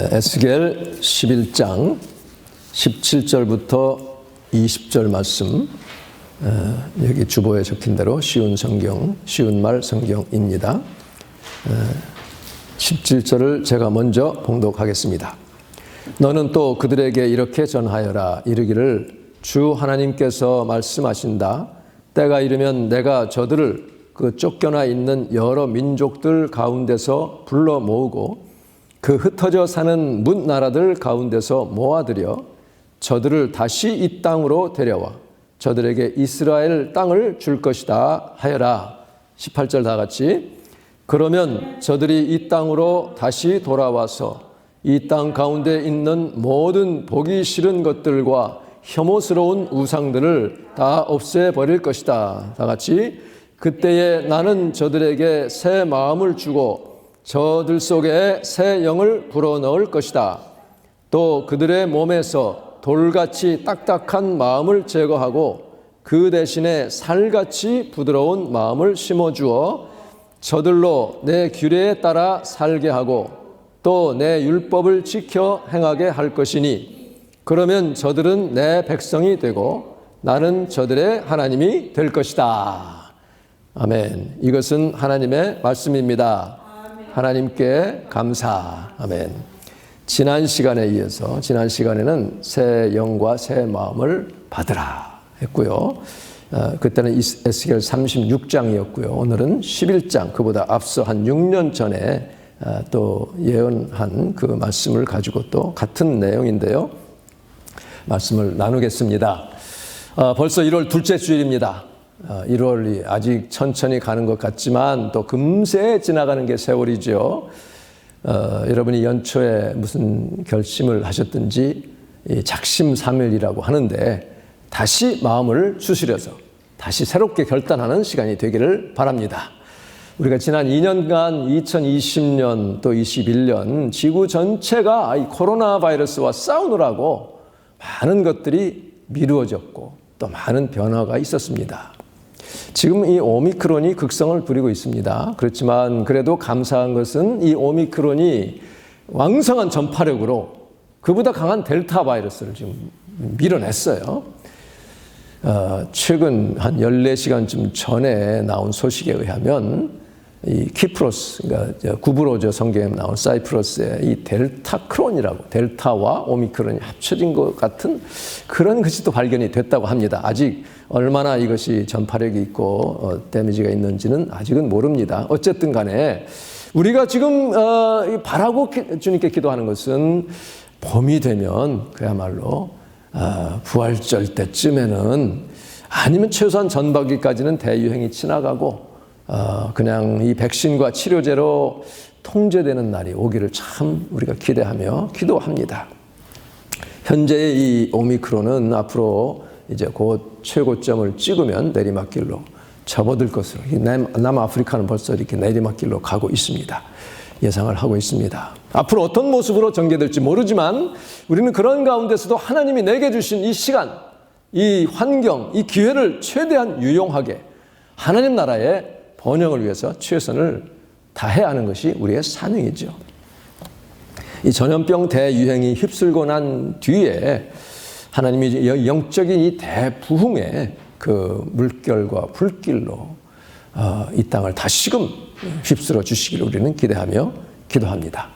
에스겔 11장 17절부터 20절 말씀, 여기 주보에 적힌 대로 쉬운 성경, 쉬운 말 성경입니다. 17절을 제가 먼저 봉독하겠습니다. 너는 또 그들에게 이렇게 전하여라. 이르기를 주 하나님께서 말씀하신다. 때가 이르면 내가 저들을 그 쫓겨나 있는 여러 민족들 가운데서 불러 모으고 그 흩어져 사는 뭇 나라들 가운데서 모아들여 저들을 다시 이 땅으로 데려와 저들에게 이스라엘 땅을 줄 것이다 하여라. 18절 다 같이. 그러면 저들이 이 땅으로 다시 돌아와서 이 땅 가운데 있는 모든 보기 싫은 것들과 혐오스러운 우상들을 다 없애버릴 것이다. 다 같이. 그때에 나는 저들에게 새 마음을 주고 저들 속에 새 영을 불어넣을 것이다. 또 그들의 몸에서 돌같이 딱딱한 마음을 제거하고 그 대신에 살같이 부드러운 마음을 심어주어 저들로 내 규례에 따라 살게 하고 또 내 율법을 지켜 행하게 할 것이니 그러면 저들은 내 백성이 되고 나는 저들의 하나님이 될 것이다. 아멘. 이것은 하나님의 말씀입니다. 하나님께 감사. 아멘. 지난 시간에 이어서 지난 시간에는 새 영과 새 마음을 받으라 했고요. 그때는 에스겔 36장이었고요. 오늘은 11장, 그보다 앞서 한 6년 전에 또 예언한 그 말씀을 가지고 또 같은 내용인데요. 말씀을 나누겠습니다. 벌써 1월 둘째 주일입니다. 1월이 아직 천천히 가는 것 같지만 또 금세 지나가는 게 세월이죠. 여러분이 연초에 무슨 결심을 하셨든지 작심삼일이라고 하는데 다시 마음을 추스려서 다시 새롭게 결단하는 시간이 되기를 바랍니다. 우리가 지난 2년간 2020년 또 21년 지구 전체가 이 코로나 바이러스와 싸우느라고 많은 것들이 미루어졌고 또 많은 변화가 있었습니다. 지금 이 오미크론이 극성을 부리고 있습니다. 그렇지만 그래도 감사한 것은 이 오미크론이 왕성한 전파력으로 그보다 강한 델타 바이러스를 지금 밀어냈어요. 최근 한 14시간쯤 전에 나온 소식에 의하면 이 키프로스, 그러니까 구브로저 성경에 나온 사이프러스의 이 델타크론이라고, 델타와 오미크론이 합쳐진 것 같은 그런 것이 또 발견이 됐다고 합니다. 아직 얼마나 이것이 전파력이 있고 데미지가 있는지는 아직은 모릅니다. 어쨌든 간에 우리가 지금 바라고 주님께 기도하는 것은 봄이 되면 그야말로 부활절 때쯤에는 아니면 최소한 전반기까지는 대유행이 지나가고 그냥 이 백신과 치료제로 통제되는 날이 오기를 참 우리가 기대하며 기도합니다. 현재의 이 오미크론은 앞으로 이제 곧 최고점을 찍으면 내리막길로 접어들 것으로, 남아프리카는 벌써 이렇게 내리막길로 가고 있습니다. 예상을 하고 있습니다. 앞으로 어떤 모습으로 전개될지 모르지만 우리는 그런 가운데서도 하나님이 내게 주신 이 시간, 이 환경, 이 기회를 최대한 유용하게 하나님 나라의 번영을 위해서 최선을 다해야 하는 것이 우리의 사명이죠. 이 전염병 대유행이 휩쓸고 난 뒤에 하나님이 영적인 이 대부흥의 그 물결과 불길로 이 땅을 다시금 휩쓸어 주시기를 우리는 기대하며 기도합니다.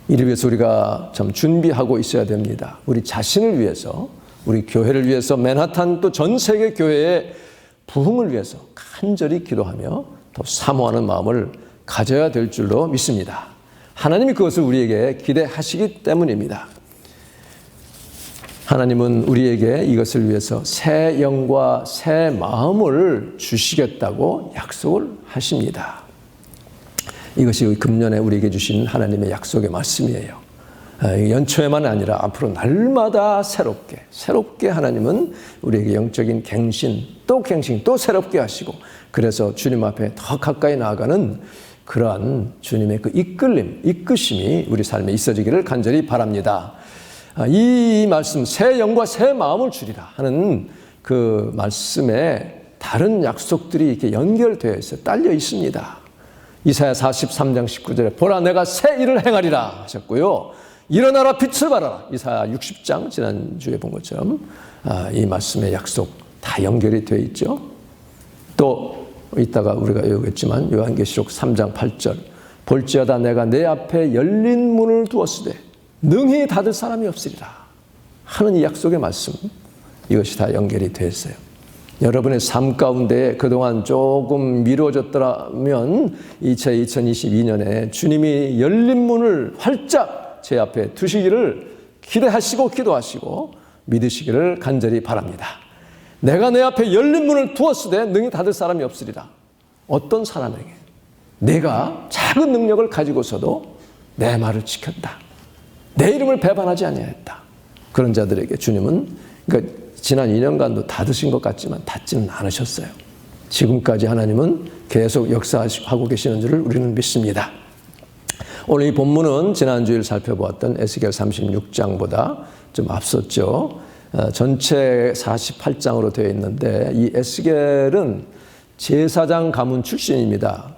이를 위해서 우리가 참 준비하고 있어야 됩니다. 우리 자신을 위해서, 우리 교회를 위해서, 맨하탄 또 전 세계 교회의 부흥을 위해서 간절히 기도하며 더 사모하는 마음을 가져야 될 줄로 믿습니다. 하나님이 그것을 우리에게 기대하시기 때문입니다. 하나님은 우리에게 이것을 위해서 새 영과 새 마음을 주시겠다고 약속을 하십니다. 이것이 금년에 우리에게 주신 하나님의 약속의 말씀이에요. 연초에만 아니라 앞으로 날마다 새롭게 하나님은 우리에게 영적인 갱신 또 새롭게 하시고 그래서 주님 앞에 더 가까이 나아가는 그러한 주님의 그 이끄심이 우리 삶에 있어지기를 간절히 바랍니다. 이 말씀, 새 영과 새 마음을 주리라 하는 그 말씀에 다른 약속들이 이렇게 연결되어 있어요. 딸려 있습니다. 이사야 43장 19절에 보라 내가 새 일을 행하리라 하셨고요. 일어나라 빛을 발하라. 이사야 60장 지난주에 본 것처럼 이 말씀의 약속 다 연결이 되어 있죠. 또 이따가 우리가 외우겠지만 요한계시록 3장 8절 볼지어다 내가 내 앞에 열린 문을 두었으되 능히 닫을 사람이 없으리라 하는 이 약속의 말씀, 이것이 다 연결이 되어 있어요. 여러분의 삶 가운데 그동안 조금 미뤄졌더라면 2022년에 주님이 열린 문을 활짝 제 앞에 두시기를 기대하시고 기도하시고 믿으시기를 간절히 바랍니다. 내가 내 앞에 열린 문을 두었으되 능히 닫을 사람이 없으리라. 어떤 사람에게 내가 작은 능력을 가지고서도 내 말을 지켰다, 내 이름을 배반하지 아니하였다, 그런 자들에게 주님은, 그러니까 지난 2년간도 닫으신 것 같지만 닫지는 않으셨어요. 지금까지 하나님은 계속 역사하고 계시는 줄을 우리는 믿습니다. 오늘 이 본문은 지난주에 살펴보았던 에스겔 36장보다 좀 앞섰죠. 전체 48장으로 되어 있는데 이 에스겔은 제사장 가문 출신입니다.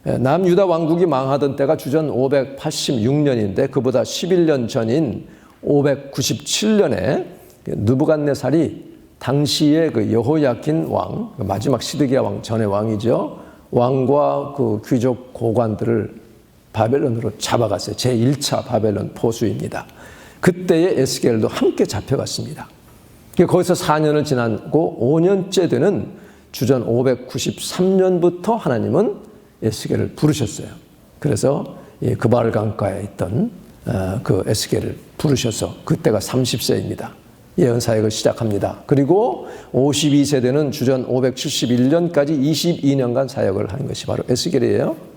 남유다 왕국이 망하던 때가 주전 586년인데 그보다 11년 전인 597년에 느부갓네살이 당시의 그 여호야킨 왕, 마지막 시드기야 왕 전의 왕이죠. 왕과 그 귀족 고관들을 바벨론으로 잡아갔어요. 제1차 바벨론 포수입니다. 그때의 에스겔도 함께 잡혀갔습니다. 거기서 4년을 지나고 5년째 되는 주전 593년부터 하나님은 에스겔을 부르셨어요. 그래서 그바알 강가에 있던 그 에스겔을 부르셔서 그때가 30세입니다. 예언 사역을 시작합니다. 그리고 52세대는 주전 571년까지 22년간 사역을 하는 것이 바로 에스겔이에요.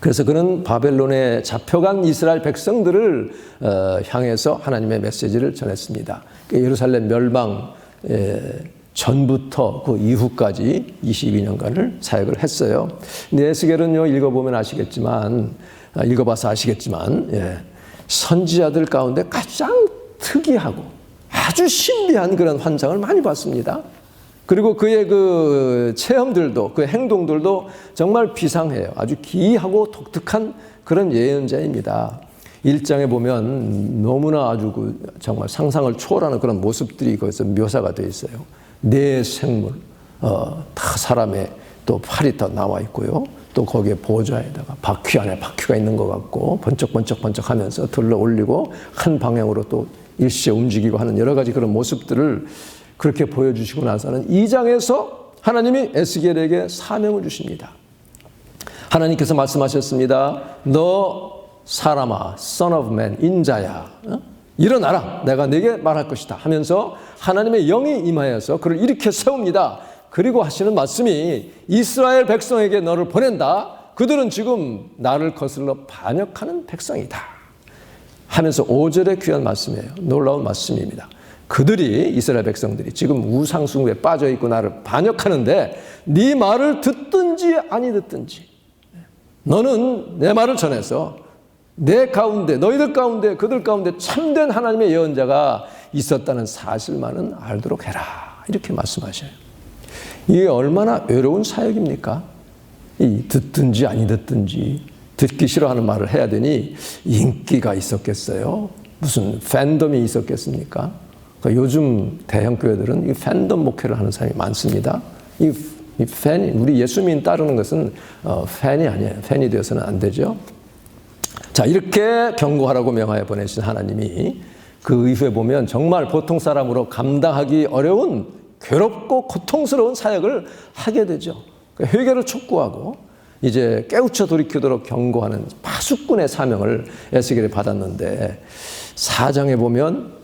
그래서 그는 바벨론에 잡혀간 이스라엘 백성들을 향해서 하나님의 메시지를 전했습니다. 예루살렘 멸망 전부터 그 이후까지 22년간을 사역을 했어요. 근데 에스겔은요, 읽어보면 아시겠지만, 읽어봐서 아시겠지만, 선지자들 가운데 가장 특이하고 아주 신비한 그런 환상을 많이 봤습니다. 그리고 그의 그 체험들도, 그 행동들도 정말 비상해요. 아주 기이하고 독특한 그런 예언자입니다. 1장에 보면 너무나 아주 정말 상상을 초월하는 그런 모습들이 거기서 묘사가 되어 있어요. 네 생물, 다 사람의 또 팔이 더 나와 있고요. 또 거기에 보좌에다가 바퀴 안에 바퀴가 있는 것 같고 번쩍번쩍 하면서 들러 올리고 한 방향으로 또 일시에 움직이고 하는 여러 가지 그런 모습들을 그렇게 보여주시고 나서는 2장에서 하나님이 에스겔에게 사명을 주십니다. 하나님께서 말씀하셨습니다. 너 사람아, son of man, 인자야, 일어나라, 내가 네게 말할 것이다 하면서 하나님의 영이 임하여서 그를 일으켜 세웁니다. 그리고 하시는 말씀이 이스라엘 백성에게 너를 보낸다. 그들은 지금 나를 거슬러 반역하는 백성이다 하면서 5절의 귀한 말씀이에요. 놀라운 말씀입니다. 그들이, 이스라엘 백성들이 지금 우상숭배에 빠져있고 나를 반역하는데 네 말을 듣든지 아니 듣든지 너는 내 말을 전해서 내 가운데, 너희들 가운데, 그들 가운데 참된 하나님의 예언자가 있었다는 사실만은 알도록 해라, 이렇게 말씀하셔요. 이게 얼마나 외로운 사역입니까? 이 듣든지 아니 듣든지, 듣기 싫어하는 말을 해야 되니 인기가 있었겠어요? 무슨 팬덤이 있었겠습니까? 그러니까 요즘 대형 교회들은 이 팬덤 목회를 하는 사람이 많습니다. 이 팬이, 우리 예수민 따르는 것은 팬이 아니에요. 팬이 되어서는 안 되죠. 자, 이렇게 경고하라고 명하여 보내신 하나님이 그 이후에 보면 정말 보통 사람으로 감당하기 어려운 괴롭고 고통스러운 사역을 하게 되죠. 회개를 촉구하고 이제 깨우쳐 돌이키도록 경고하는 파수꾼의 사명을 에스겔이 받았는데 4장에 보면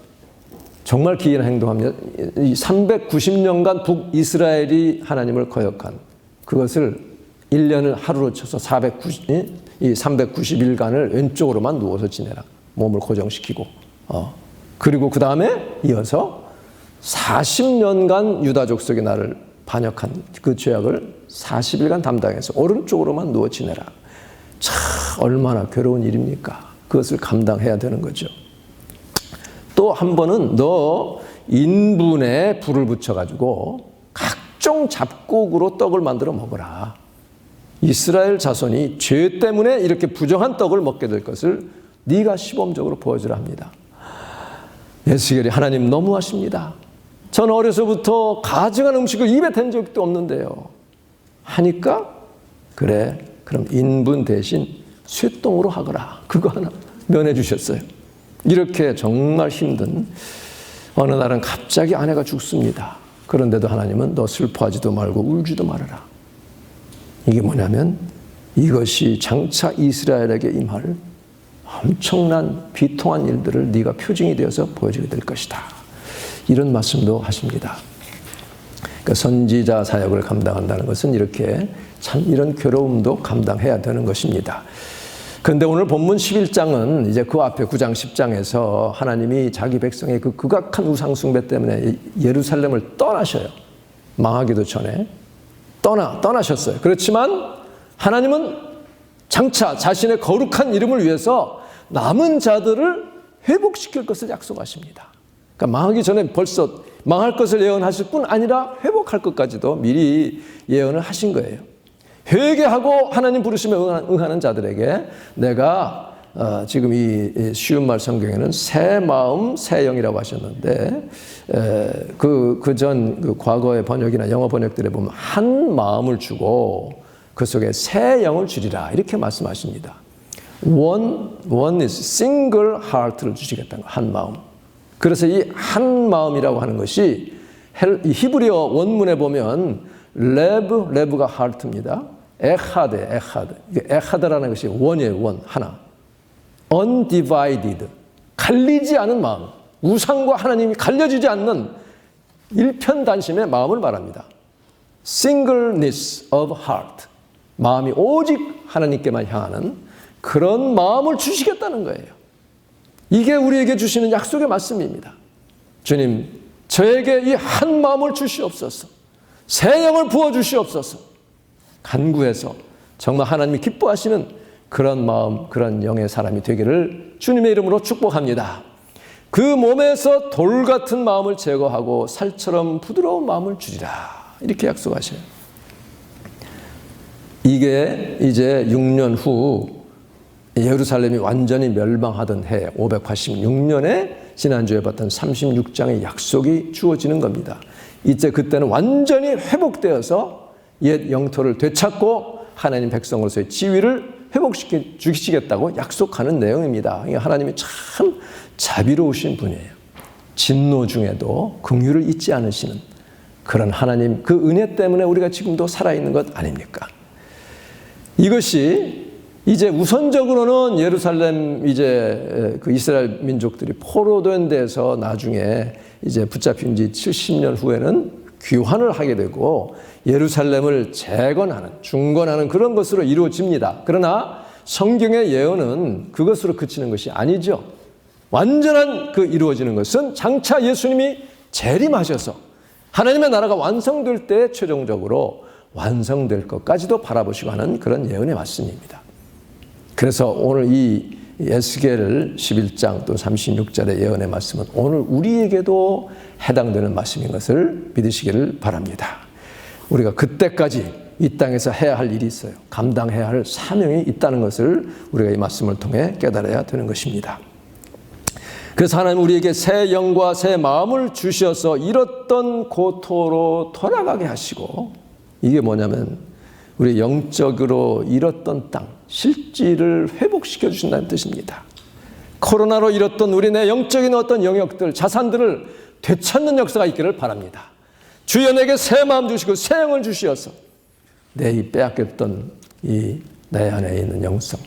정말 기이한 행동합니다. 390년간 북이스라엘이 하나님을 거역한 그것을 1년을 하루로 쳐서 390일간을 왼쪽으로만 누워서 지내라. 몸을 고정시키고. 그리고 그 다음에 이어서 40년간 유다 족속이 나를 반역한 그 죄악을 40일간 담당해서 오른쪽으로만 누워 지내라. 참 얼마나 괴로운 일입니까? 그것을 감당해야 되는 거죠. 또 한 번은 너 인분에 불을 붙여가지고 각종 잡곡으로 떡을 만들어 먹어라. 이스라엘 자손이 죄 때문에 이렇게 부정한 떡을 먹게 될 것을 네가 시범적으로 보여주라 합니다. 에스겔이 하나님 너무하십니다. 전 어려서부터 가증한 음식을 입에 댄 적도 없는데요. 하니까 그래 그럼 인분 대신 쇠똥으로 하거라. 그거 하나 면해 주셨어요. 이렇게 정말 힘든 어느 날은 갑자기 아내가 죽습니다. 그런데도 하나님은 너 슬퍼하지도 말고 울지도 말아라. 이게 뭐냐면 이것이 장차 이스라엘에게 임할 엄청난 비통한 일들을 네가 표징이 되어서 보여주게 될 것이다. 이런 말씀도 하십니다. 그러니까 선지자 사역을 감당한다는 것은 이렇게 참 이런 괴로움도 감당해야 되는 것입니다. 그런데 오늘 본문 11장은 이제 그 앞에 9장 10장에서 하나님이 자기 백성의 그 극악한 우상 숭배 때문에 예루살렘을 떠나셔요. 망하기도 전에 떠나셨어요. 그렇지만 하나님은 장차 자신의 거룩한 이름을 위해서 남은 자들을 회복시킬 것을 약속하십니다. 그러니까 망하기 전에 벌써 망할 것을 예언하실 뿐 아니라 회복할 것까지도 미리 예언을 하신 거예요. 회개하고 하나님 부르심에 응하는 자들에게 내가 지금 이 쉬운 말 성경에는 새 마음 새 영이라고 하셨는데 그 과거의 번역이나 영어 번역들에 보면 한 마음을 주고 그 속에 새 영을 주리라 이렇게 말씀하십니다. one is single heart를 주시겠다는 거, 한 마음. 그래서 이 한 마음이라고 하는 것이 히브리어 원문에 보면 레브가 하트입니다. 에하드. 에하드라는 것이 원이에요, 하나. undivided, 갈리지 않은 마음. 우상과 하나님이 갈려지지 않는 일편단심의 마음을 말합니다. singleness of heart. 마음이 오직 하나님께만 향하는 그런 마음을 주시겠다는 거예요. 이게 우리에게 주시는 약속의 말씀입니다. 주님, 저에게 이 한 마음을 주시옵소서. 새 영을 부어주시옵소서. 간구해서 정말 하나님이 기뻐하시는 그런 마음, 그런 영의 사람이 되기를 주님의 이름으로 축복합니다. 그 몸에서 돌 같은 마음을 제거하고 살처럼 부드러운 마음을 주리라. 이렇게 약속하셔요. 이게 이제 6년 후 예루살렘이 완전히 멸망하던 해 586년에 지난주에 봤던 36장의 약속이 주어지는 겁니다. 이제 그때는 완전히 회복되어서 옛 영토를 되찾고 하나님 백성으로서의 지위를 회복시켜 주시겠다고 약속하는 내용입니다. 하나님이 참 자비로우신 분이에요. 진노 중에도 긍휼을 잊지 않으시는 그런 하나님, 그 은혜 때문에 우리가 지금도 살아있는 것 아닙니까? 이것이 이제 우선적으로는 예루살렘 이제 그 이스라엘 민족들이 포로된 데서 나중에 이제 붙잡힌 지 70년 후에는 귀환을 하게 되고 예루살렘을 재건하는, 중건하는 그런 것으로 이루어집니다. 그러나 성경의 예언은 그것으로 그치는 것이 아니죠. 완전한 그 이루어지는 것은 장차 예수님이 재림하셔서 하나님의 나라가 완성될 때 최종적으로 완성될 것까지도 바라보시고 하는 그런 예언의 말씀입니다. 그래서 오늘 이 에스겔 11장 또 36절의 예언의 말씀은 오늘 우리에게도 해당되는 말씀인 것을 믿으시기를 바랍니다. 우리가 그때까지 이 땅에서 해야 할 일이 있어요. 감당해야 할 사명이 있다는 것을 우리가 이 말씀을 통해 깨달아야 되는 것입니다. 그래서 하나님 우리에게 새 영과 새 마음을 주셔서 잃었던 고토로 돌아가게 하시고, 이게 뭐냐면 우리 영적으로 잃었던 땅, 실지를 회복시켜 주신다는 뜻입니다. 코로나로 잃었던 우리 내 영적인 어떤 영역들, 자산들을 되찾는 역사가 있기를 바랍니다. 주여 내게 새 마음 주시고 새 영을 주시어서 내 이 빼앗겼던 이 내 안에 있는 영성,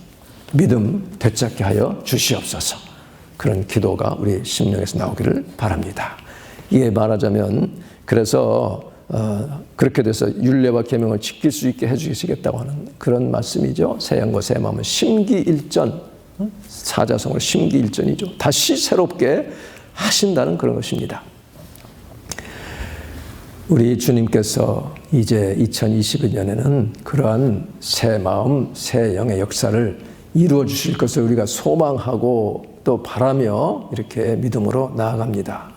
믿음 되찾게 하여 주시옵소서. 그런 기도가 우리 심령에서 나오기를 바랍니다. 이게 말하자면 그래서 그렇게 돼서 율례와 계명을 지킬 수 있게 해주시겠다고 하는 그런 말씀이죠. 새 영과 새 마음은 심기일전, 사자성어로 심기일전이죠. 다시 새롭게 하신다는 그런 것입니다. 우리 주님께서 이제 2022년에는 그러한 새 마음, 새 영의 역사를 이루어 주실 것을 우리가 소망하고 또 바라며 이렇게 믿음으로 나아갑니다.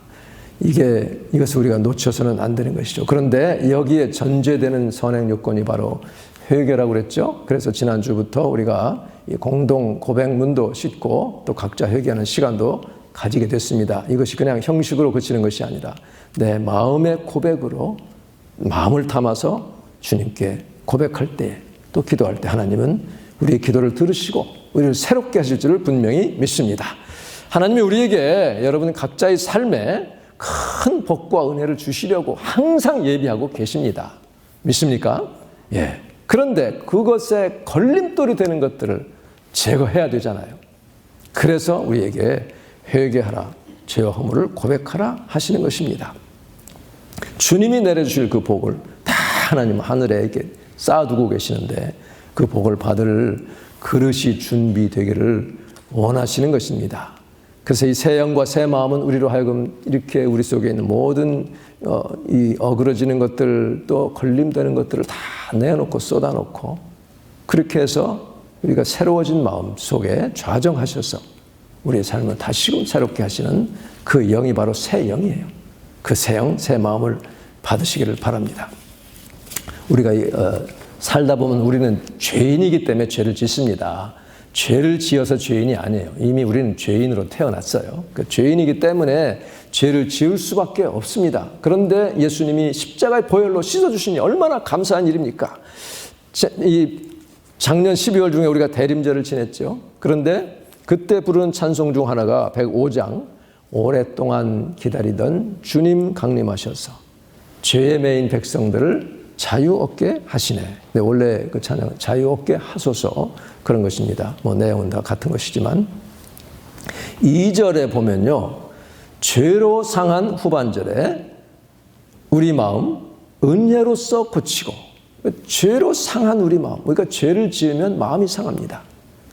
이것을 우리가 놓쳐서는 안 되는 것이죠. 그런데 여기에 전제되는 선행 요건이 바로 회개라고 그랬죠. 그래서 지난주부터 우리가 이 공동 고백문도 싣고 또 각자 회개하는 시간도 가지게 됐습니다. 이것이 그냥 형식으로 그치는 것이 아니라 내 마음의 고백으로 마음을 담아서 주님께 고백할 때 또 기도할 때 하나님은 우리의 기도를 들으시고 우리를 새롭게 하실 줄을 분명히 믿습니다. 하나님이 우리에게 여러분 각자의 삶에 큰 복과 은혜를 주시려고 항상 예비하고 계십니다. 믿습니까? 예. 그런데 그것에 걸림돌이 되는 것들을 제거해야 되잖아요. 그래서 우리에게 회개하라, 죄와 허물을 고백하라 하시는 것입니다. 주님이 내려주실 그 복을 다 하나님 하늘에 이렇게 쌓아두고 계시는데 그 복을 받을 그릇이 준비되기를 원하시는 것입니다. 그래서 이 새 영과 새 마음은 우리로 하여금 이렇게 우리 속에 있는 모든 이 어그러지는 것들 또 걸림되는 것들을 다 내놓고 쏟아놓고 그렇게 해서 우리가 새로워진 마음 속에 좌정하셔서 우리의 삶을 다시금 새롭게 하시는 그 영이 바로 새 영이에요. 그 새 영, 새 마음을 받으시기를 바랍니다. 우리가 살다 보면 우리는 죄인이기 때문에 죄를 짓습니다. 죄를 지어서 죄인이 아니에요. 이미 우리는 죄인으로 태어났어요. 그 죄인이기 때문에 죄를 지을 수밖에 없습니다. 그런데 예수님이 십자가의 보혈로 씻어주시니 얼마나 감사한 일입니까? 이 작년 12월 중에 우리가 대림절을 지냈죠. 그런데 그때 부르는 찬송 중 하나가 105장 오랫동안 기다리던 주님 강림하셔서 죄에 매인 백성들을 자유 얻게 하시네. 네, 원래 그 찬양 자유 얻게 하소서 그런 것입니다. 뭐 내용은 다 같은 것이지만 2절에 보면요. 죄로 상한 후반절에 우리 마음 은혜로써 고치고 죄로 상한 우리 마음 그러니까 죄를 지으면 마음이 상합니다.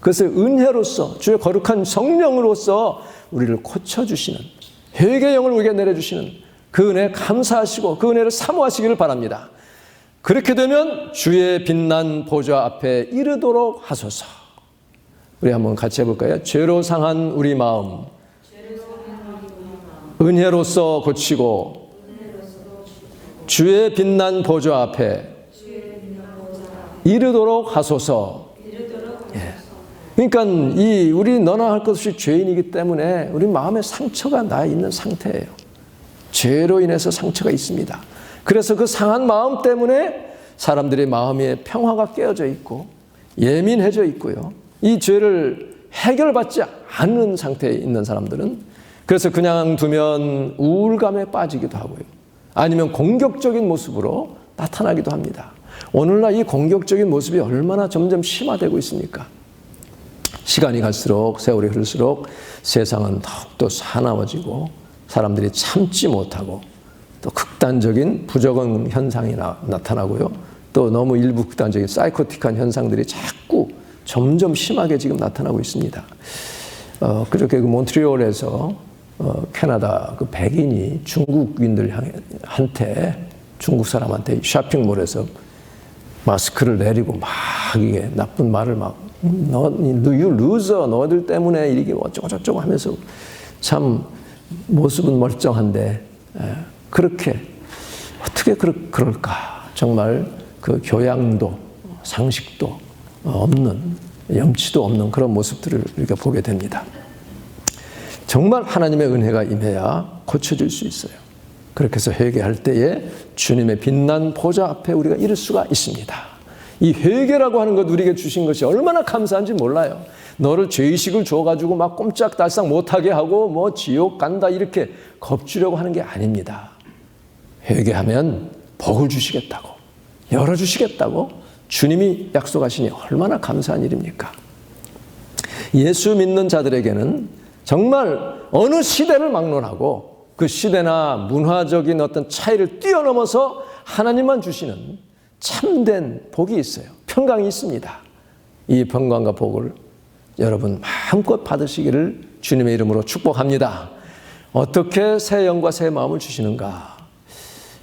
그래서 은혜로써 주의 거룩한 성령으로서 우리를 고쳐주시는 회개영을 우리에게 내려주시는 그 은혜에 감사하시고 그 은혜를 사모하시기를 바랍니다. 그렇게 되면 주의 빛난 보좌 앞에 이르도록 하소서. 우리 한번 같이 해볼까요? 죄로 상한 우리 마음 은혜로써 고치고 주의 빛난 보좌 앞에 이르도록 하소서. 예. 그러니까 우리 너나 할 것 없이 죄인이기 때문에 우리 마음에 상처가 나 있는 상태예요. 죄로 인해서 상처가 있습니다. 그래서 그 상한 마음 때문에 사람들의 마음에 평화가 깨어져 있고 예민해져 있고요. 이 죄를 해결받지 않는 상태에 있는 사람들은 그래서 그냥 두면 우울감에 빠지기도 하고요. 아니면 공격적인 모습으로 나타나기도 합니다. 오늘날 이 공격적인 모습이 얼마나 점점 심화되고 있습니까? 시간이 갈수록 세월이 흐를수록 세상은 더욱더 사나워지고 사람들이 참지 못하고 또 극단적인 부적응 현상이 나타나고요. 또 너무 일부 극단적인 사이코틱한 현상들이 자꾸 점점 심하게 지금 나타나고 있습니다. 그렇게 그 몬트리올에서 캐나다 그 백인이 중국인들한테 중국 사람한테 쇼핑몰에서 마스크를 내리고 막 이게 나쁜 말을 막 you loser 너희들 때문에 이게 어쩌고저쩌고 하면서 참 모습은 멀쩡한데 그렇게 어떻게 그럴까 정말 그 교양도 상식도 없는 염치도 없는 그런 모습들을 우리가 보게 됩니다. 정말 하나님의 은혜가 임해야 고쳐질 수 있어요. 그렇게 해서 회개할 때에 주님의 빛난 보좌 앞에 우리가 이를 수가 있습니다. 이 회개라고 하는 것 우리에게 주신 것이 얼마나 감사한지 몰라요. 너를 죄의식을 줘가지고 막 꼼짝달싹 못하게 하고 뭐 지옥 간다 이렇게 겁주려고 하는 게 아닙니다. 회개하면 복을 주시겠다고 열어주시겠다고 주님이 약속하시니 얼마나 감사한 일입니까? 예수 믿는 자들에게는 정말 어느 시대를 막론하고 그 시대나 문화적인 어떤 차이를 뛰어넘어서 하나님만 주시는 참된 복이 있어요. 평강이 있습니다. 이 평강과 복을 여러분 마음껏 받으시기를 주님의 이름으로 축복합니다. 어떻게 새 영과 새 마음을 주시는가?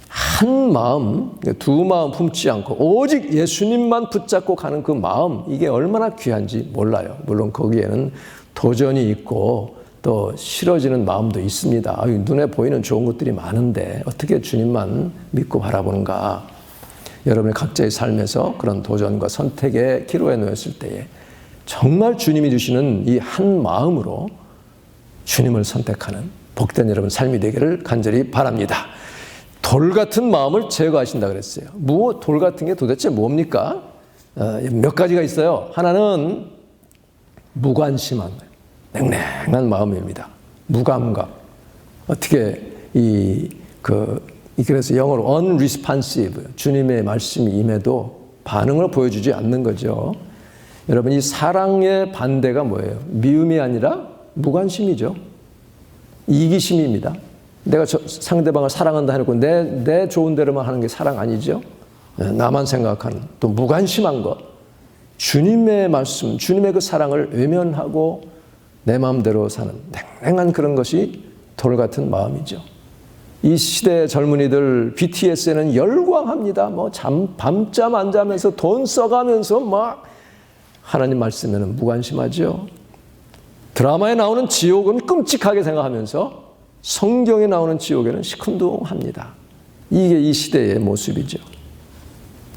한 마음, 두 마음 품지 않고 오직 예수님만 붙잡고 가는 그 마음, 이게 얼마나 귀한지 몰라요. 물론 거기에는 도전이 있고 또 싫어지는 마음도 있습니다. 눈에 보이는 좋은 것들이 많은데 어떻게 주님만 믿고 바라보는가? 여러분의 각자의 삶에서 그런 도전과 선택의 기로에 놓였을 때에 정말 주님이 주시는 이 한 마음으로 주님을 선택하는 복된 여러분 삶이 되기를 간절히 바랍니다. 돌 같은 마음을 제거하신다 그랬어요. 돌 같은 게 도대체 뭡니까? 몇 가지가 있어요. 하나는 무관심한 냉랭한 마음입니다. 무감각. 어떻게 그래서 영어로 unresponsive, 주님의 말씀이 임해도 반응을 보여주지 않는 거죠. 여러분, 이 사랑의 반대가 뭐예요? 미움이 아니라 무관심이죠. 이기심입니다. 내가 상대방을 사랑한다 해놓고 내 좋은 대로만 하는 게 사랑 아니죠. 나만 생각하는, 또 무관심한 것, 주님의 말씀, 주님의 그 사랑을 외면하고 내 마음대로 사는 냉랭한 그런 것이 돌 같은 마음이죠. 이 시대의 젊은이들 BTS에는 열광합니다. 밤잠 안 자면서 돈 써가면서 막 하나님 말씀에는 무관심하죠. 드라마에 나오는 지옥은 끔찍하게 생각하면서 성경에 나오는 지옥에는 시큰둥합니다. 이게 이 시대의 모습이죠.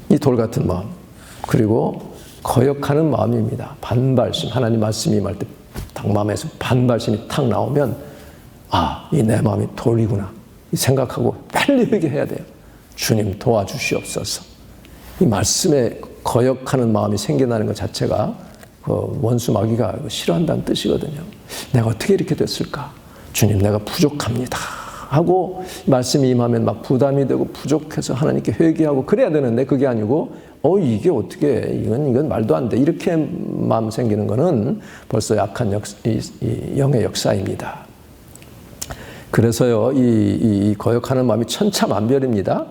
이 돌 같은 마음, 그리고 거역하는 마음입니다. 반발심, 하나님 말씀이 임할 때 딱 마음에서 반발심이 탁 나오면 이 내 마음이 돌이구나 생각하고 빨리 회개해야 돼요. 주님 도와주시옵소서. 이 말씀에 거역하는 마음이 생겨나는 것 자체가 원수 마귀가 싫어한다는 뜻이거든요. 내가 어떻게 이렇게 됐을까? 주님, 내가 부족합니다 하고 말씀이 임하면 막 부담이 되고 부족해서 하나님께 회개하고 그래야 되는데 그게 아니고 이게 어떻게 이건 말도 안 돼 이렇게 마음 생기는 거는 벌써 약한 영의 역사입니다. 그래서요, 이 거역하는 마음이 천차만별입니다.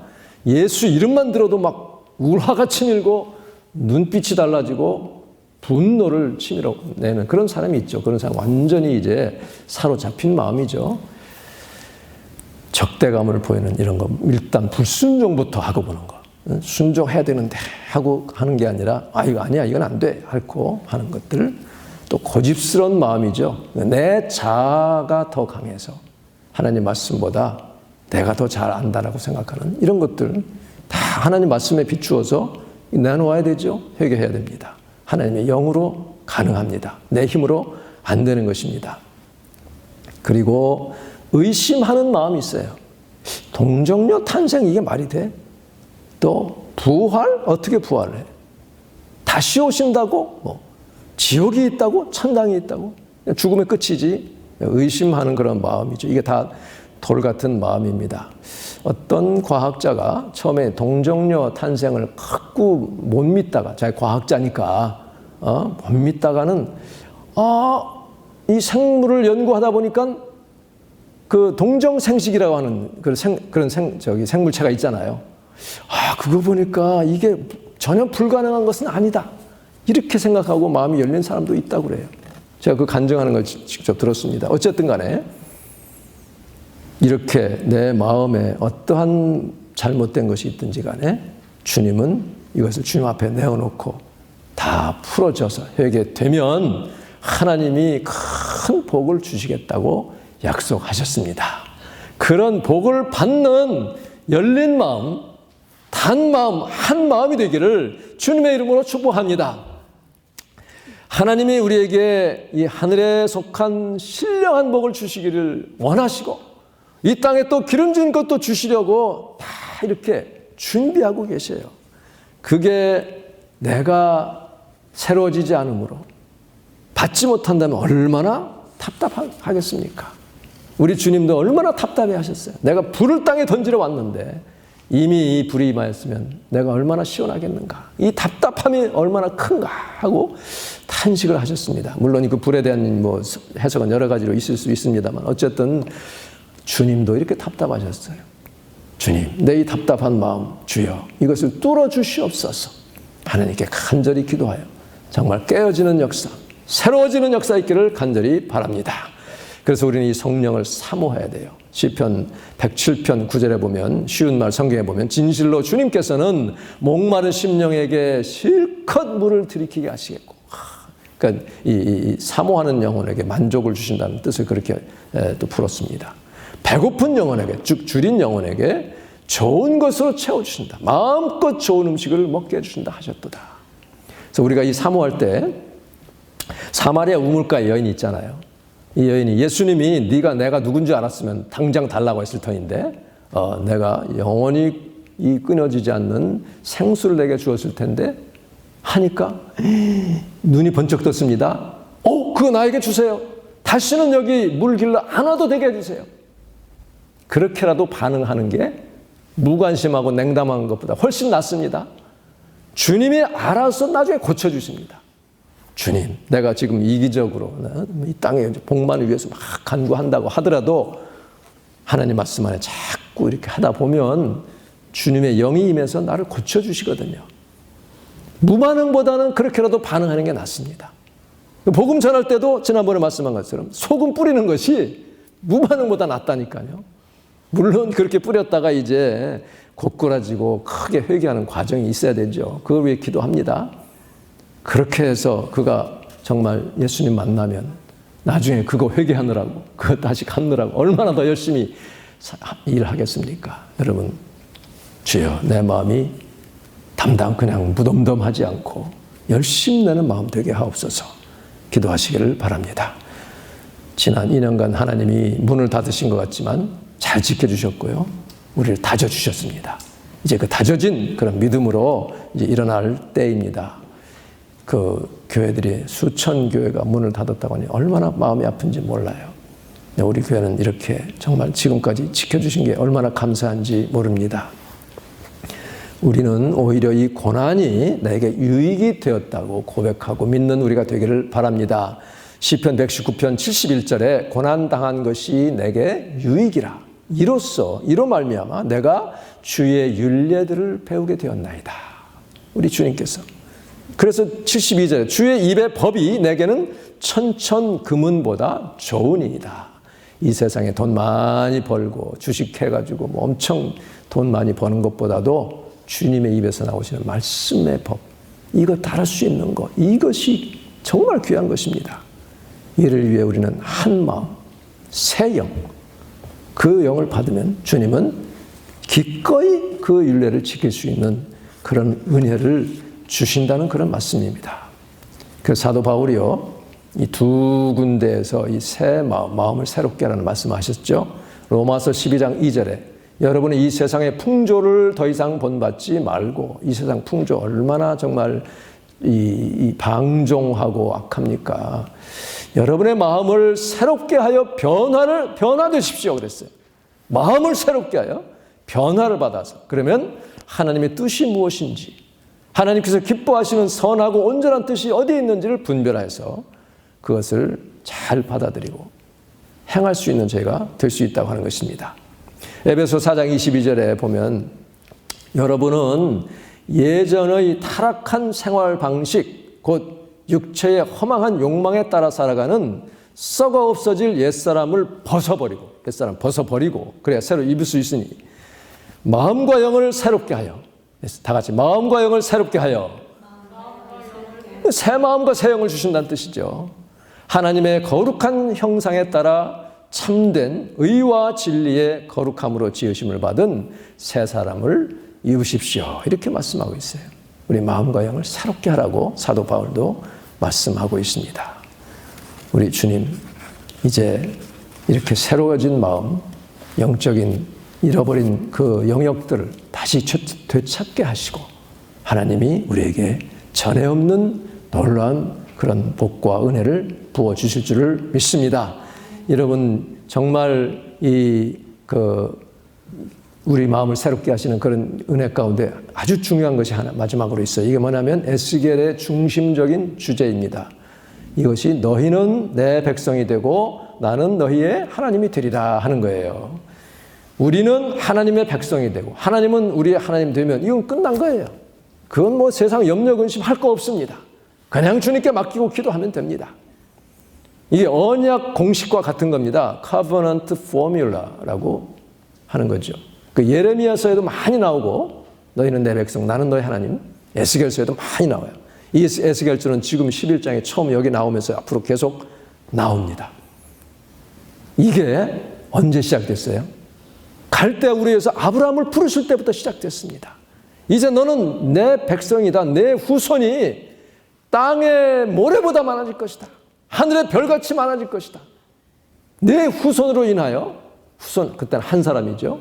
예수 이름만 들어도 막 울화가 치밀고 눈빛이 달라지고 분노를 치밀어 내는 그런 사람이 있죠. 그런 사람 완전히 이제 사로잡힌 마음이죠. 적대감을 보이는 이런 거, 일단 불순종부터 하고 보는 거. 순종해야 되는데 하고 하는 게 아니라 이거 아니야, 이건 안 돼 하고 하는 것들. 또 고집스러운 마음이죠. 내 자아가 더 강해서 하나님 말씀보다 내가 더 잘 안다라고 생각하는 이런 것들 다 하나님 말씀에 비추어서 내놓아야 되죠. 회개해야 됩니다. 하나님의 영으로 가능합니다. 내 힘으로 안 되는 것입니다. 그리고 의심하는 마음이 있어요. 동정녀 탄생 이게 말이 돼? 또 부활? 어떻게 부활을 해? 다시 오신다고? 지옥이 있다고? 천당이 있다고? 죽음의 끝이지. 의심하는 그런 마음이죠. 이게 다 돌 같은 마음입니다. 어떤 과학자가 처음에 동정녀 탄생을 자꾸 못 믿다가, 자기 과학자니까 못 믿다가는 이 생물을 연구하다 보니까 그 동정생식이라고 하는 그런 생물체가 있잖아요. 그거 보니까 이게 전혀 불가능한 것은 아니다. 이렇게 생각하고 마음이 열린 사람도 있다고 그래요. 제가 그 간증하는 걸 직접 들었습니다. 어쨌든 간에 이렇게 내 마음에 어떠한 잘못된 것이 있든지 간에 주님은 이것을 주님 앞에 내어놓고 다 풀어져서 회개되면 하나님이 큰 복을 주시겠다고 약속하셨습니다. 그런 복을 받는 열린 마음, 단 마음, 한 마음이 되기를 주님의 이름으로 축복합니다. 하나님이 우리에게 이 하늘에 속한 신령한 복을 주시기를 원하시고 이 땅에 또 기름진 것도 주시려고 다 이렇게 준비하고 계세요. 그게 내가 새로워지지 않으므로 받지 못한다면 얼마나 답답하겠습니까? 우리 주님도 얼마나 답답해 하셨어요. 내가 불을 땅에 던지러 왔는데 이미 이 불이 임하였으면 내가 얼마나 시원하겠는가. 이 답답함이 얼마나 큰가 하고 탄식을 하셨습니다. 물론 그 불에 대한 해석은 여러 가지로 있을 수 있습니다만 어쨌든 주님도 이렇게 답답하셨어요. 주님, 내 이 답답한 마음 주여 이것을 뚫어주시옵소서. 하나님께 간절히 기도하여 정말 깨어지는 역사, 새로워지는 역사 있기를 간절히 바랍니다. 그래서 우리는 이 성령을 사모해야 돼요. 시편 107편 9절에 보면, 쉬운 말 성경에 보면 진실로 주님께서는 목마른 심령에게 실컷 물을 들이키게 하시겠고, 그러니까 이 사모하는 영혼에게 만족을 주신다는 뜻을 그렇게 또 풀었습니다. 배고픈 영혼에게, 즉 줄인 영혼에게 좋은 것으로 채워주신다. 마음껏 좋은 음식을 먹게 해주신다 하셨도다. 그래서 우리가 이 사모할 때 사마리아 우물가에 여인이 있잖아요. 이 여인이 예수님이 내가 누군지 알았으면 당장 달라고 했을 터인데 내가 영원히 이 끊어지지 않는 생수를 내게 주었을 텐데 하니까 눈이 번쩍 떴습니다. 그거 나에게 주세요. 다시는 여기 물 길러 안 와도 되게 해주세요. 그렇게라도 반응하는 게 무관심하고 냉담한 것보다 훨씬 낫습니다. 주님이 알아서 나중에 고쳐주십니다. 주님, 내가 지금 이기적으로 이 땅에 복만을 위해서 막 간구한다고 하더라도 하나님 말씀 안에 자꾸 이렇게 하다 보면 주님의 영이 임해서 나를 고쳐주시거든요. 무반응보다는 그렇게라도 반응하는 게 낫습니다. 복음 전할 때도 지난번에 말씀한 것처럼 소금 뿌리는 것이 무반응보다 낫다니까요. 물론 그렇게 뿌렸다가 이제 고꾸라지고 크게 회개하는 과정이 있어야 되죠. 그걸 위해 기도합니다. 그렇게 해서 그가 정말 예수님 만나면 나중에 그거 회개하느라고 그거 다시 갚느라고 얼마나 더 열심히 일하겠습니까? 여러분, 주여 내 마음이 그냥 무덤덤하지 않고 열심히 내는 마음 되게 하옵소서. 기도하시기를 바랍니다. 지난 2년간 하나님이 문을 닫으신 것 같지만 잘 지켜주셨고요. 우리를 다져주셨습니다. 이제 그 다져진 그런 믿음으로 이제 일어날 때입니다. 그 교회들이 수천 교회가 문을 닫았다고 하니 얼마나 마음이 아픈지 몰라요. 우리 교회는 이렇게 정말 지금까지 지켜주신 게 얼마나 감사한지 모릅니다. 우리는 오히려 이 고난이 나에게 유익이 되었다고 고백하고 믿는 우리가 되기를 바랍니다. 시편 119편 71절에 고난당한 것이 내게 유익이라. 이로 말미암아 내가 주의 율례들을 배우게 되었나이다. 우리 주님께서. 그래서 72절에 주의 입의 법이 내게는 천천금은보다 좋으니이다. 이 세상에 돈 많이 벌고 주식해가지고 뭐 엄청 돈 많이 버는 것보다도 주님의 입에서 나오시는 말씀의 법, 이거 따를 수 있는 것, 이것이 정말 귀한 것입니다. 이를 위해 우리는 한 마음, 새 영, 그 영을 받으면 주님은 기꺼이 그 율례를 지킬 수 있는 그런 은혜를 주신다는 그런 말씀입니다. 그래서 사도 바울이요, 이 두 군데에서 이 새 마음을 새롭게 하라는 말씀을 하셨죠. 로마서 12장 2절에 여러분이 이 세상의 풍조를 더 이상 본받지 말고, 이 세상 풍조 얼마나 정말 이 방종하고 악합니까? 여러분의 마음을 새롭게 하여 변화되십시오 그랬어요. 마음을 새롭게 하여 변화를 받아서, 그러면 하나님의 뜻이 무엇인지, 하나님께서 기뻐하시는 선하고 온전한 뜻이 어디에 있는지를 분별해서 그것을 잘 받아들이고 행할 수 있는 저희가 될 수 있다고 하는 것입니다. 에베소 4장 22절에 보면 여러분은 예전의 타락한 생활 방식, 곧 육체의 허망한 욕망에 따라 살아가는 썩어 없어질 옛사람을 벗어버리고 그래야 새로 입을 수 있으니 마음과 영을 새롭게 하여, 다 같이 마음과 영을 새롭게 하여, 새 마음과 새 영을 주신다는 뜻이죠. 하나님의 거룩한 형상에 따라 참된 의와 진리의 거룩함으로 지으심을 받은 새 사람을 입으십시오. 이렇게 말씀하고 있어요. 우리 마음과 영을 새롭게 하라고 사도 바울도 말씀하고 있습니다. 우리 주님, 이제 이렇게 새로워진 마음, 영적인 잃어버린 그 영역들을 다시 되찾게 하시고 하나님이 우리에게 전에 없는 놀라운 그런 복과 은혜를 부어주실 줄을 믿습니다. 여러분, 정말 우리 마음을 새롭게 하시는 그런 은혜 가운데 아주 중요한 것이 하나 마지막으로 있어요. 이게 뭐냐면 에스겔의 중심적인 주제입니다. 이것이 너희는 내 백성이 되고 나는 너희의 하나님이 되리라 하는 거예요. 우리는 하나님의 백성이 되고 하나님은 우리의 하나님 되면 이건 끝난 거예요. 그건 뭐 세상 염려 근심 할 거 없습니다. 그냥 주님께 맡기고 기도하면 됩니다. 이게 언약 공식과 같은 겁니다. Covenant Formula라고 하는 거죠. 그 예레미야서에도 많이 나오고 너희는 내 백성, 나는 너희 하나님, 에스겔서에도 많이 나와요. 이 에스겔서는 지금 11장에 처음 여기 나오면서 앞으로 계속 나옵니다. 이게 언제 시작됐어요? 갈대아 우리에서 아브라함을 부르실 때부터 시작됐습니다. 이제 너는 내 백성이다. 내 후손이 땅의 모래보다 많아질 것이다. 하늘의 별같이 많아질 것이다. 내 후손으로 인하여, 후손 그때는 한 사람이죠,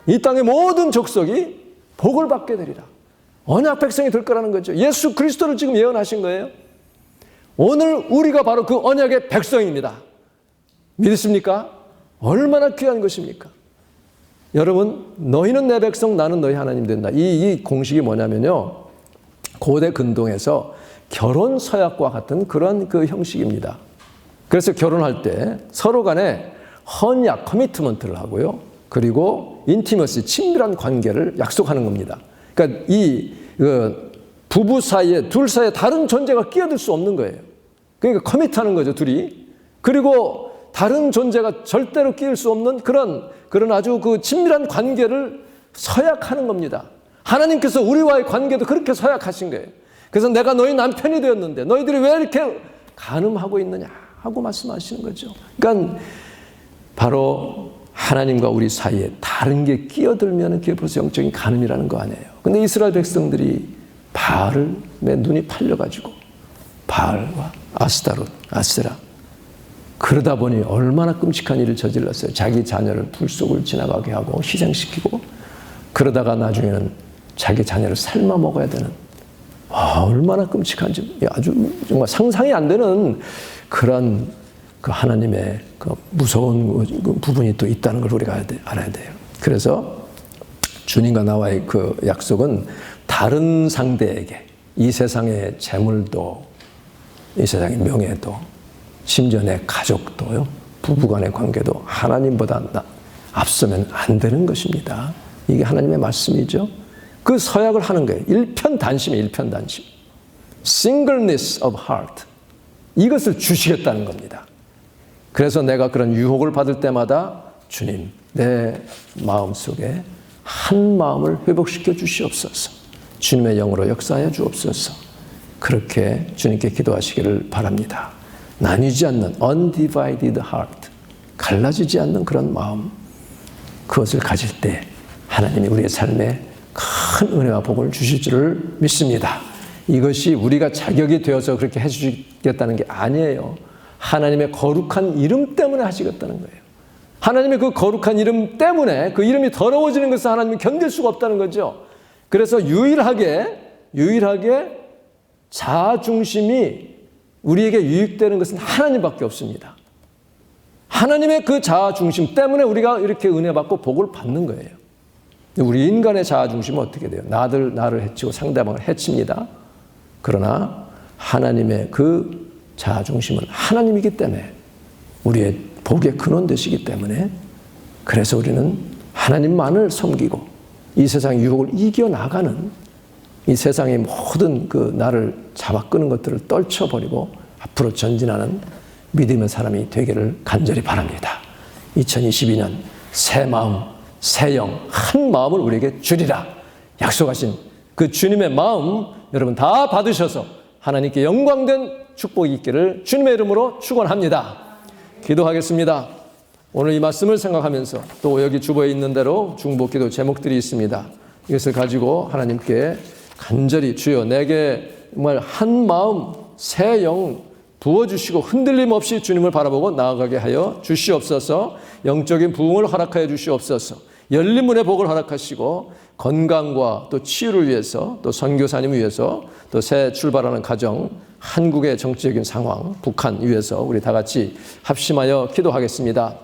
이 땅의 모든 족속이 복을 받게 되리라. 언약 백성이 될 거라는 거죠. 예수 그리스도를 지금 예언하신 거예요. 오늘 우리가 바로 그 언약의 백성입니다. 믿으십니까? 얼마나 귀한 것입니까? 여러분, 너희는 내 백성, 나는 너희 하나님 된다. 이 공식이 뭐냐면요, 고대 근동에서 결혼 서약과 같은 그런 그 형식입니다. 그래서 결혼할 때 서로 간에 헌약, 커미트먼트를 하고요, 그리고 인티머시, 친밀한 관계를 약속하는 겁니다. 그러니까 이 부부 사이에, 둘 사이에 다른 존재가 끼어들 수 없는 거예요. 그러니까 커미트하는 거죠, 둘이. 그리고 다른 존재가 절대로 끼일 수 없는 그런 아주 그 친밀한 관계를 서약하는 겁니다. 하나님께서 우리와의 관계도 그렇게 서약하신 거예요. 그래서 내가 너희 남편이 되었는데 너희들이 왜 이렇게 간음하고 있느냐 하고 말씀하시는 거죠. 그러니까 바로 하나님과 우리 사이에 다른 게 끼어들면 그게 벌써 영적인 간음이라는 거 아니에요. 근데 이스라엘 백성들이 바알에 눈이 팔려가지고 바알과 아스타롯, 아세라, 그러다 보니 얼마나 끔찍한 일을 저질렀어요. 자기 자녀를 불 속을 지나가게 하고 희생시키고, 그러다가 나중에는 자기 자녀를 삶아 먹어야 되는, 얼마나 끔찍한지 아주 정말 상상이 안 되는 그런 그 하나님의 그 무서운 그 부분이 또 있다는 걸 우리가 알아야 돼요. 그래서 주님과 나와의 그 약속은 다른 상대에게 이 세상의 재물도, 이 세상의 명예도, 심지어 내 가족도요, 부부간의 관계도 하나님보다 앞서면 안 되는 것입니다. 이게 하나님의 말씀이죠. 그 서약을 하는 거예요. 일편단심이에요. 일편단심. Singleness of heart. 이것을 주시겠다는 겁니다. 그래서 내가 그런 유혹을 받을 때마다 주님, 내 마음속에 한 마음을 회복시켜 주시옵소서. 주님의 영으로 역사하여 주옵소서. 그렇게 주님께 기도하시기를 바랍니다. 나뉘지 않는 undivided heart, 갈라지지 않는 그런 마음, 그것을 가질 때 하나님이 우리의 삶에 큰 은혜와 복을 주실 줄을 믿습니다. 이것이 우리가 자격이 되어서 그렇게 해주시겠다는 게 아니에요. 하나님의 거룩한 이름 때문에 하시겠다는 거예요. 하나님의 그 거룩한 이름 때문에, 그 이름이 더러워지는 것을 하나님이 견딜 수가 없다는 거죠. 그래서 유일하게 자아중심이 우리에게 유익되는 것은 하나님밖에 없습니다. 하나님의 그 자아중심 때문에 우리가 이렇게 은혜 받고 복을 받는 거예요. 우리 인간의 자아중심은 어떻게 돼요? 나를 해치고 상대방을 해칩니다. 그러나 하나님의 그 자아중심은 하나님이기 때문에, 우리의 복의 근원 되시기 때문에, 그래서 우리는 하나님만을 섬기고 이 세상의 유혹을 이겨나가는, 이 세상의 모든 그 나를 잡아끄는 것들을 떨쳐버리고 앞으로 전진하는 믿음의 사람이 되기를 간절히 바랍니다. 2022년 새 마음, 새 영, 한 마음을 우리에게 주리라 약속하신 그 주님의 마음 여러분 다 받으셔서 하나님께 영광된 축복이 있기를 주님의 이름으로 축원합니다. 기도하겠습니다. 오늘 이 말씀을 생각하면서 또 여기 주보에 있는 대로 중보기도 제목들이 있습니다. 이것을 가지고 하나님께 간절히 주여 내게 정말 한 마음 새 영 부어주시고 흔들림 없이 주님을 바라보고 나아가게 하여 주시옵소서. 영적인 부흥을 허락하여 주시옵소서. 열린 문의 복을 허락하시고 건강과 또 치유를 위해서, 또 선교사님을 위해서, 또 새 출발하는 가정, 한국의 정치적인 상황, 북한 위해서 우리 다 같이 합심하여 기도하겠습니다.